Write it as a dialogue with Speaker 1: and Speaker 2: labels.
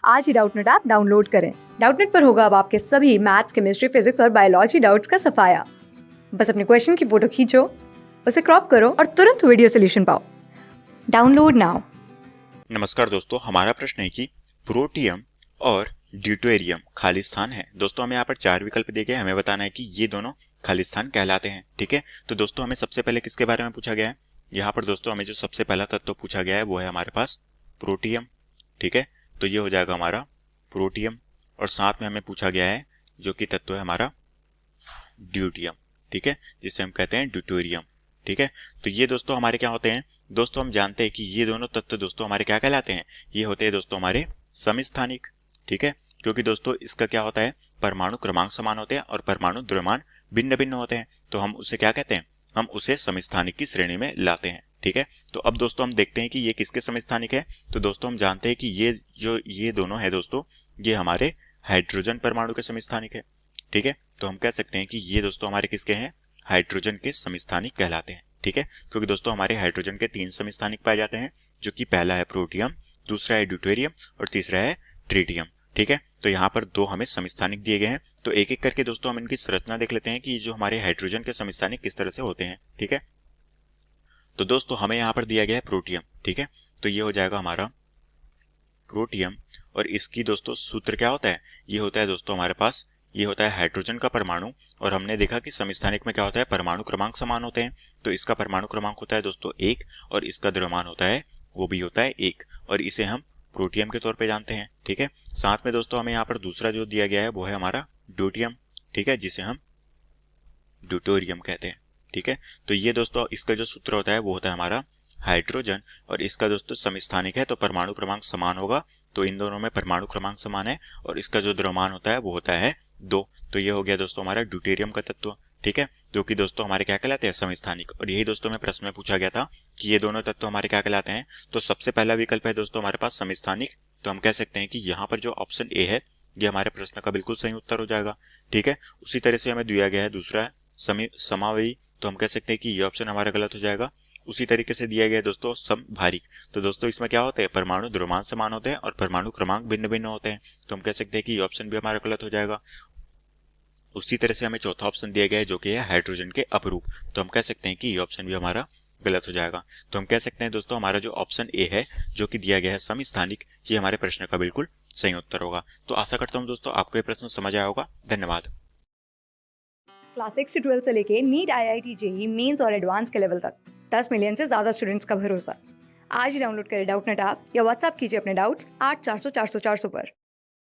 Speaker 1: आज ही Doubtnut app download करें। Doubtnut पर होगा अब आपके सभी मैथ्स, केमिस्ट्री, फिजिक्स और बायोलॉजी डाउट्स का सफाया। बस अपने क्वेश्चन की फोटो खींचो, उसे क्रॉप करो और तुरंत वीडियो सोल्यूशन पाओ। Download now.
Speaker 2: नमस्कार दोस्तों, हमारा प्रश्न है कि प्रोटियम और ड्यूटेरियम खाली स्थान है। दोस्तों हमें यहाँ पर 4 विकल्प दिए गए, हमें बताना है कि ये दोनों खाली स्थान कहलाते हैं। ठीक है, तो दोस्तों हमें सबसे पहले किसके बारे में पूछा गया है? यहाँ पर दोस्तों हमें जो सबसे पहला तत्व पूछा गया है वो है हमारे पास प्रोटियम। ठीक है, तो ये हो जाएगा हमारा प्रोटियम, और साथ में हमें पूछा गया है जो कि तत्व है हमारा ड्यूटियम। ठीक है, जिसे हम कहते हैं ड्यूटेरियम। ठीक है, तो ये दोस्तों हमारे क्या होते हैं? दोस्तों हम जानते हैं कि ये दोनों तत्व दोस्तों हमारे क्या कहलाते हैं? ये होते हैं दोस्तों हमारे समस्थानिक। ठीक है, क्योंकि दोस्तों इसका क्या होता है, परमाणु क्रमांक समान होते हैं और परमाणु द्रव्यमान भिन्न भिन्न होते हैं, तो हम उसे क्या कहते हैं? हम उसे समस्थानिक की श्रेणी में लाते हैं। ठीक है, तो अब दोस्तों हम देखते हैं कि ये किसके समस्थानिक है। तो दोस्तों हम जानते हैं कि ये दोनों है दोस्तों, ये हमारे हाइड्रोजन परमाणु के समस्थानिक है। ठीक है, तो हम कह सकते हैं कि ये दोस्तों हमारे किसके हैं? हाइड्रोजन के समस्थानिक कहलाते हैं। ठीक है, क्योंकि दोस्तों हमारे हाइड्रोजन के 3 समस्थानिक पाए जाते हैं, जो कि पहला है प्रोटियम, दूसरा है ड्यूटेरियम और तीसरा है ट्रिटियम। ठीक है, तो यहाँ पर 2 हमें समस्थानिक दिए गए हैं, तो एक एक करके दोस्तों हम इनकी संरचना देख लेते हैं कि जो हमारे हाइड्रोजन के समस्थानिक किस तरह से होते हैं। ठीक है, तो दोस्तों हमें यहाँ पर दिया गया है प्रोटियम। ठीक है, तो ये हो जाएगा हमारा प्रोटियम, और इसकी दोस्तों सूत्र क्या होता है? ये होता है दोस्तों हमारे पास, ये होता है हाइड्रोजन का परमाणु, और हमने देखा कि समस्थानिक में क्या होता है, परमाणु क्रमांक समान होते हैं, तो इसका परमाणु क्रमांक होता है दोस्तों 1, और इसका द्रव्यमान होता है वो भी होता है 1, और इसे हम प्रोटियम के तौर पे जानते हैं। ठीक है, साथ में दोस्तों हमें यहाँ पर दूसरा जो दिया गया है वो है हमारा ड्यूटियम। ठीक है, जिसे हम ड्यूटोरियम कहते हैं। ठीक है, तो ये दोस्तों इसका जो सूत्र होता है वो होता है हमारा हाइड्रोजन, और इसका दोस्तों समस्थानिक है तो परमाणु क्रमांक समान होगा, तो इन दोनों में परमाणु क्रमांक समान है, और इसका जो द्रव्यमान होता है वो होता है 2। तो ये हो गया दोस्तों हमारा ड्यूटेरियम का तत्व। ठीक है, जो कि दोस्तों हमारे क्या कहलाते हैं? समस्थानिक। और यही दोस्तों में प्रश्न में पूछा गया था कि ये दोनों तत्व हमारे क्या कहलाते हैं, तो सबसे पहला विकल्प है दोस्तों हमारे पास समस्थानिक, तो हम कह सकते हैं कि यहाँ पर जो ऑप्शन ए है ये हमारे प्रश्न का बिल्कुल सही उत्तर हो जाएगा। ठीक है, उसी तरह से हमें दिया गया है दूसरा समावयी, तो हम कह सकते हैं कि ये ऑप्शन हमारा गलत हो जाएगा। उसी तरीके से दिया गया है दोस्तों समभारिक, तो दोस्तों इसमें क्या होते हैं, परमाणु द्रव्यमान समान होते हैं और परमाणु क्रमांक भिन्न भिन्न होते हैं, तो हम कह सकते हैं कि ये ऑप्शन भी हमारा गलत हो जाएगा। उसी तरह से हमें चौथा ऑप्शन दिया गया है जो कि है हाइड्रोजन के अपरूप, तो हम कह सकते हैं कि ये ऑप्शन भी हमारा गलत हो जाएगा। तो हम कह सकते हैं दोस्तों हमारा जो ऑप्शन ए है जो कि दिया गया है समस्थानिक, ये हमारे प्रश्न का बिल्कुल सही उत्तर होगा। तो आशा करता हूँ दोस्तों आपको ये प्रश्न समझ आया होगा। धन्यवाद।
Speaker 1: क्लास 6 से 12 से लेके नीट, IIT, JEE मेंस और एडवांस के लेवल तक 10 मिलियन से ज्यादा स्टूडेंट्स का भरोसा। आज ही डाउनलोड करें डाउटनेट ऐप या व्हाट्सएप कीजिए अपने डाउट्स 8400 400 400 पर।